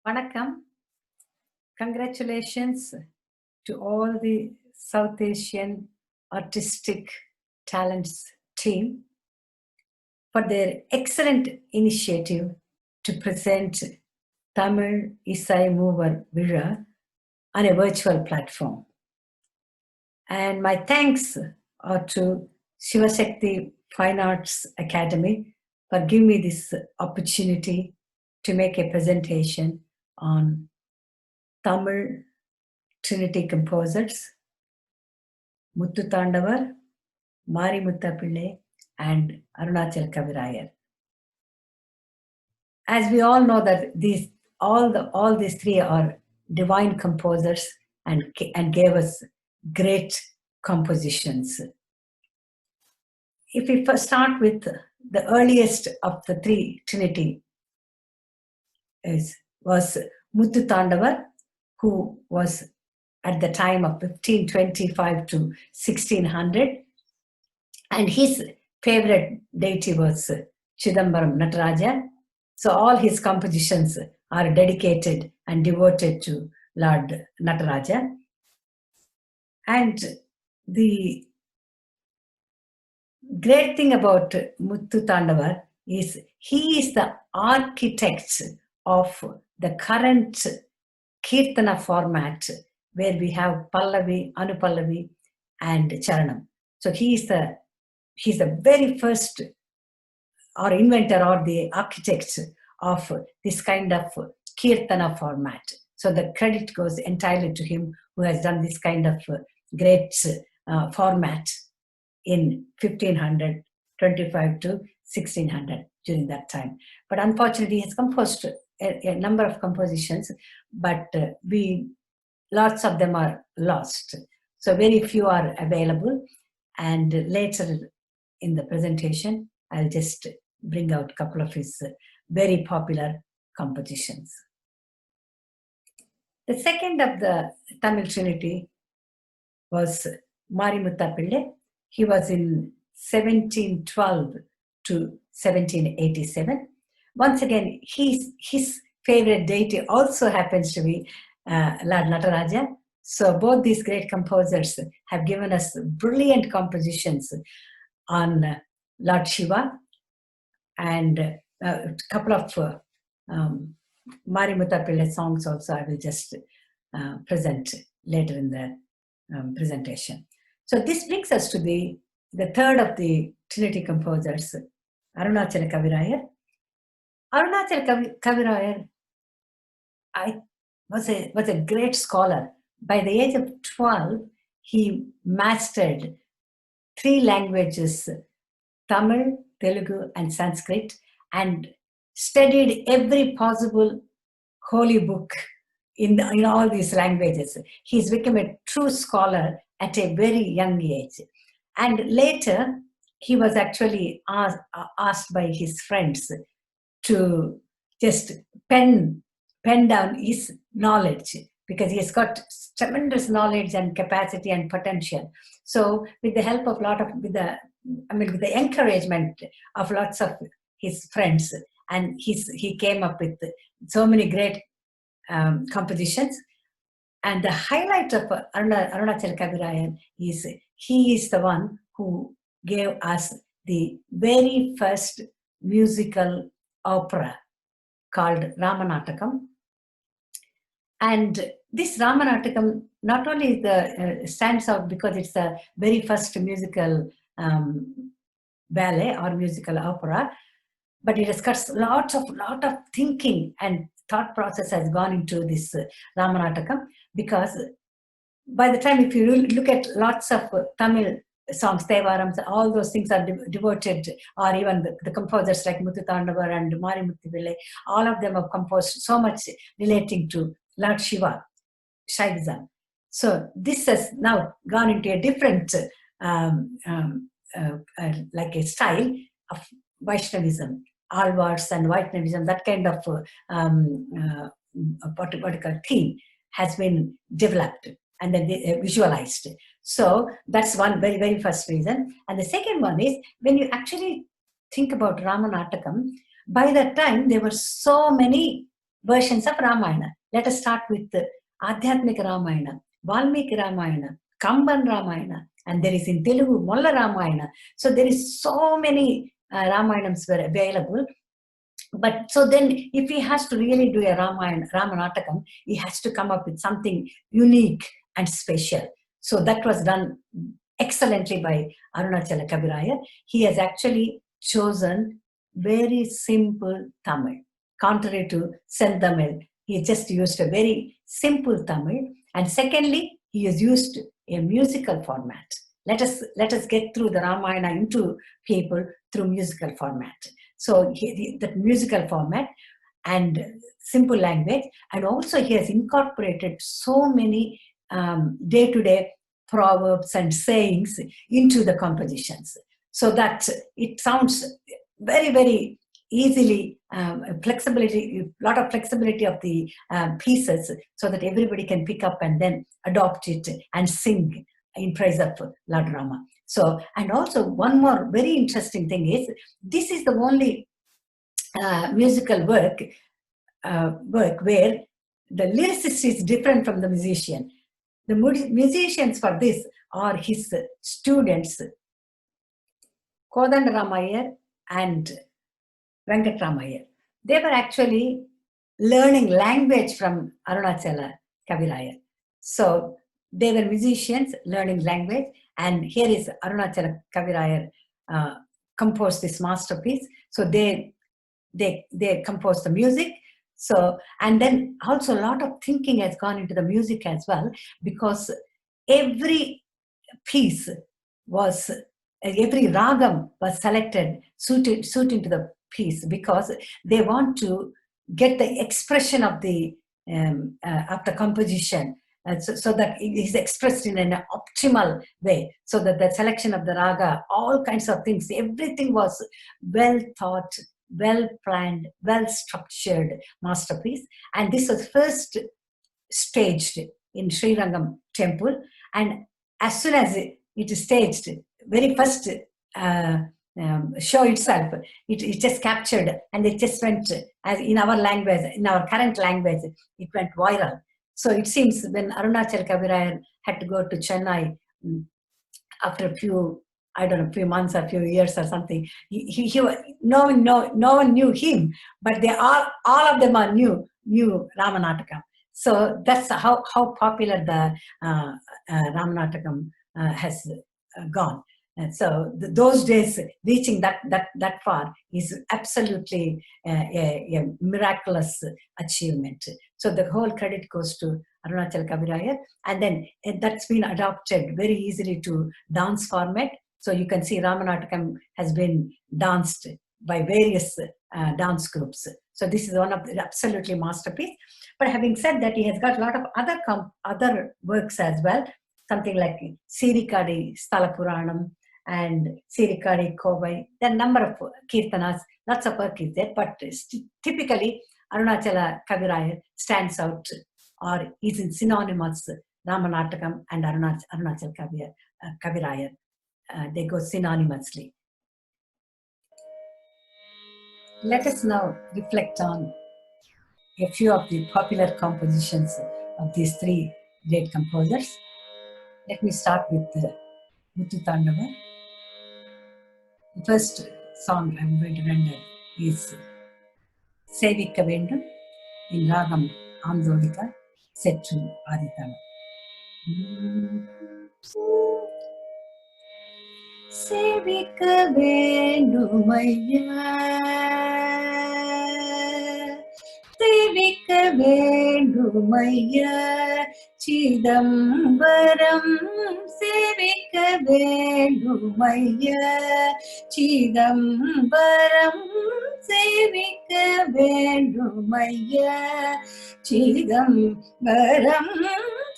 Vanakkam. Congratulations to all the South Asian artistic talents team for their excellent initiative to present Thamil Isai Moovar Vizha on a virtual platform. And my thanks are to Shivashakti Fine Arts Academy for giving me this opportunity to make a presentation on Tamil Trinity composers, Muthuthandavar, Marimuthapillai, and Arunachalakavirayar. As we all know that all these three are divine composers and gave us great compositions. If we first start with the earliest of the three Trinity was Muthuthandavar, who was at the time of 1525 to 1600, and his favorite deity was Chidambaram Nataraja. So all his compositions are dedicated and devoted to Lord Nataraja. And the great thing about Muthuthandavar is he is the architect of the current Kirtana format, where we have Pallavi, Anupallavi, and Charanam. So he's the very first or inventor or the architect of this kind of Kirtana format. So the credit goes entirely to him, who has done this kind of great format in 1525 to 1600 during that time. But unfortunately, he has composed a number of compositions, but lots of them are lost. So very few are available. And later in the presentation, I'll just bring out a couple of his very popular compositions. The second of the Tamil Trinity was Marimuthapillai. He was in 1712 to 1787. Once again, his favorite deity also happens to be Lord Nataraja. So both these great composers have given us brilliant compositions on Lord Shiva, and a couple of Marimuthapillai songs also I will just present later in the presentation. So this brings us to the third of the Trinity composers, Arunachalakavirayar. Arunachalakavirayar was a great scholar. By the age of 12, he mastered 3 languages, Tamil, Telugu, and Sanskrit, and studied every possible holy book in all these languages. He's become a true scholar at a very young age. And later, he was actually asked by his friends to just pen down his knowledge, because he has got tremendous knowledge and capacity and potential. So with the help of with the encouragement of lots of his friends, and he came up with so many great compositions. And the highlight of Arunachalakavirayar is he is the one who gave us the very first musical opera called Ramanatakam. And this Ramanatakam not only stands out because it's the very first musical ballet or musical opera, but it has got lot of thinking and thought process has gone into this Ramanatakam, because by the time, if you look at lots of Tamil songs, Devarams, all those things are devoted, or even the composers like Muthuthandavar and Marimuthapillai, all of them have composed so much relating to Lord Shiva, Shaivism. So this has now gone into a different like a style of Vaishnavism, Alvars and Vaishnavism, that kind of particular theme has been developed and then visualized. So that's one very, very first reason. And the second one is, when you actually think about Ramanatakam, by that time there were so many versions of Ramayana. Let us start with the Adhyatmika Ramayana, Valmiki Ramayana, Kamban Ramayana, and there is in Telugu Molla Ramayana. So there is so many Ramayanams were available. But so then, if he has to really do a Ramanatakam, he has to come up with something unique and special. So that was done excellently by Arunachalakavirayar. He has actually chosen very simple Tamil. Contrary to Senthamil, he just used a very simple Tamil. And secondly, he has used a musical format. Let us get through the Ramayana into people through musical format. So the musical format and simple language, and also he has incorporated so many day-to-day proverbs and sayings into the compositions, so that it sounds very, very easily flexibility, a lot of flexibility of the pieces, so that everybody can pick up and then adopt it and sing in praise of Lord Rama. So, and also one more very interesting thing is, this is the only musical work where the lyricist is different from the musician. The musicians for this are his students, Kodandaramaiah and Venkatramaiah. They were actually learning language from Arunachalakavirayar. So they were musicians learning language, and here is Arunachalakavirayar composed this masterpiece. So they composed the music. So, and then also a lot of thinking has gone into the music as well, because every piece was, every ragam was selected suiting to the piece, because they want to get the expression of the composition, so that it is expressed in an optimal way, so that the selection of the raga, all kinds of things, everything was well thought, well planned, well structured masterpiece. And this was first staged in Sri Rangam temple, and as soon as it is staged, very first show itself, it just captured, and it just went, as in our language, in our current language, it went viral. So it seems when Arunachalakavirayar had to go to Chennai after a few, I don't know, few months or few years or something, no one knew him, but they all of them are knew Ramanatakam. So that's how popular the Ramanatakam has gone. And so those days, reaching that far is absolutely a miraculous achievement. So the whole credit goes to Arunachalakavirayar, and then that's been adopted very easily to dance format. So you can see Ramanatakam has been danced by various dance groups. So this is one of the absolutely masterpiece. But having said that, he has got a lot of other works as well, something like Sirikadi Sthala Puranam and Sirikadi Kovai. There are a number of kirtanas, lots of work is there, but typically Arunachalakavirayar stands out, or is in synonymous, Ramanatakam and Arunachalakavirayar. They go synonymously. Let us now reflect on a few of the popular compositions of these three great composers. Let me start with Muthuthandavar. The first song I'm going to render is Sevikka Vendum in Ragam Andolika, set to Aditana. Sevikka Vendumaiya, Sevikka Vendumaiya, Chidambaram, Sevikka Vendumaiya, Chidambaram, Sevikka Vendumaiya, Chidambaram,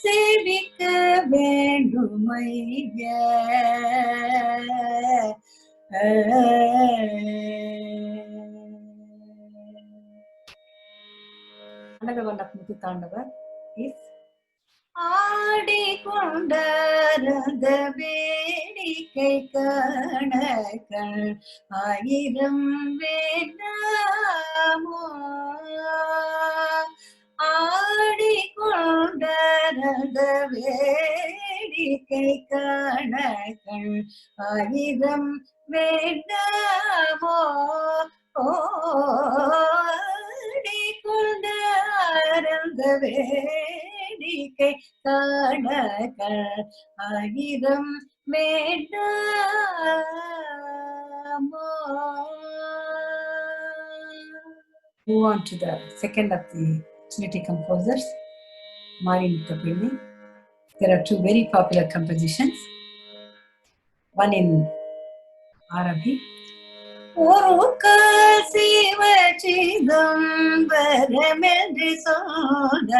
Sevikka Vendumaiya. Another one of Muthuthandavar is ஆடிக்கொண்டாரத வேடிக்கை கணக்கள் ஆயிரம் வேண்டாமோ அருந்த வேடிக்கை காண கண் ஆயிரம் வேண்டாமோ ஓடி கொண்ட அருந்த வேடிக்கை காண கண் ஆயிரம் வேண்டாமோ. Move on to the second of the Trinity composers, Marimuthapillai. There are two very popular compositions. One in Arabic. ஒரு சிவ சிதம்பரமென்று சொன்ன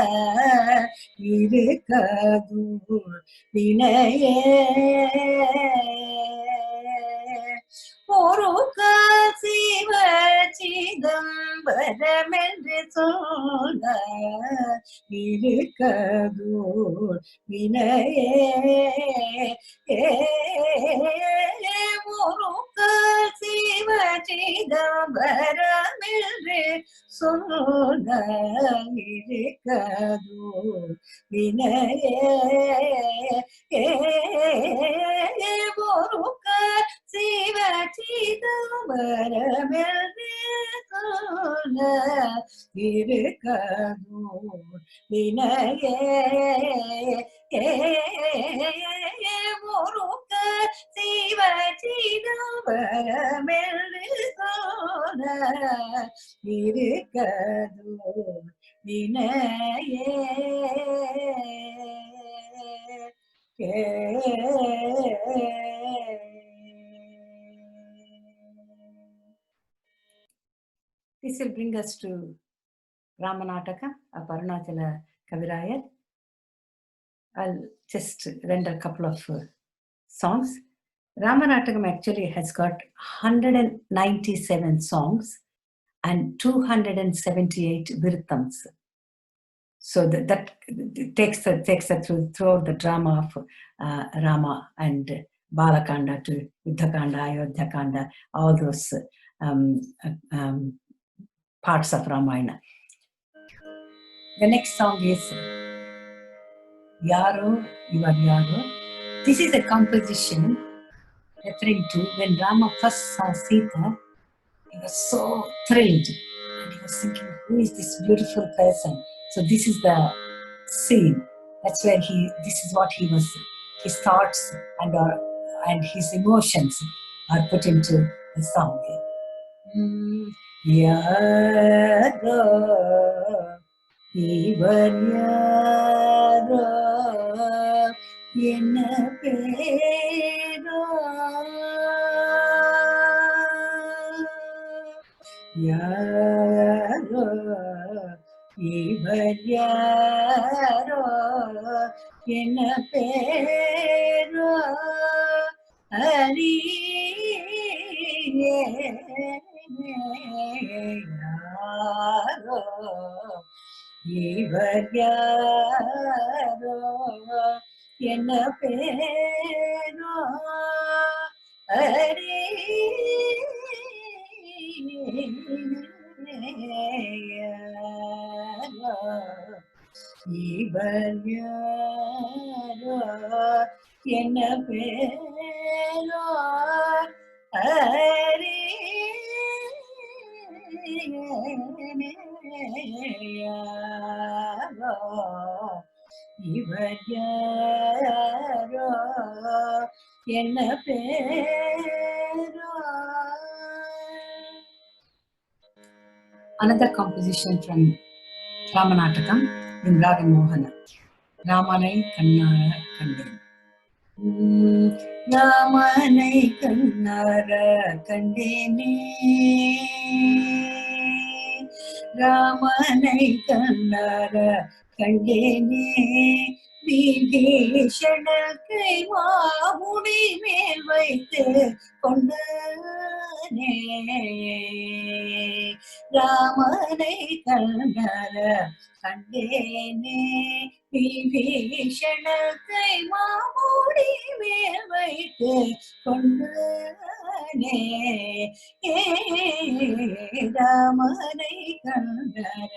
இருக்கது வினையே ஒரு சிவ சிதம்பரமென்று சொன்ன இருக்கது வினையே ஒரு சிவ சிதம்பரமென்று சொன்ன இருக்கது வினையே ஒரு சிவ சிதம்பரமென்று சொன்ன இருக்கது வினையே ஒரு சிவ சிதம்பரமென்று சொன்ன இருக்கது வினையே. This will bring us to Ramanataka of Arunachalakavirayar. I'll just render a couple of songs. Ramanatakam actually has got 197 songs and 278 virthams. So that takes us throughout the drama of Rama and Balakanda to Yuddhakanda, Ayodhyakanda, all those parts of Ramayana. The next song is Yaro, You Are Yaro. This is a composition referring to when Rama first saw Sita. He was so thrilled and he was thinking, who is this beautiful person? So this is the scene. That's where this is what his thoughts and his emotions are put into the song. Yaro, Ivar Yaro, Yenna Pero, Yaro, Ivar Yaro, Yenna Pero, Hari Yaro, Ivar Yaro, Yenna Pero, Hari Yaro, Ivar Yaro, Yenna Pero, Hari Yaro, Ivar Yaro, Yenna Pero. Another composition from Ramanatakam in Raga Mohana. Ramanai Kannara Kandin. Ramanai Kannara Kandini. Ramanai Kannara Kandini. விபீஷணக்கை மாமுடி மேல் வைத்து கொண்டனே ராமனை கண்டர கண்டேனே விபீஷணக்கை மாமுடி மேல் வைத்து கொண்டனே ராமனை கண்டர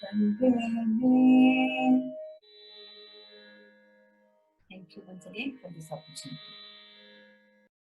கண்டேனே. Thank you once again for this opportunity.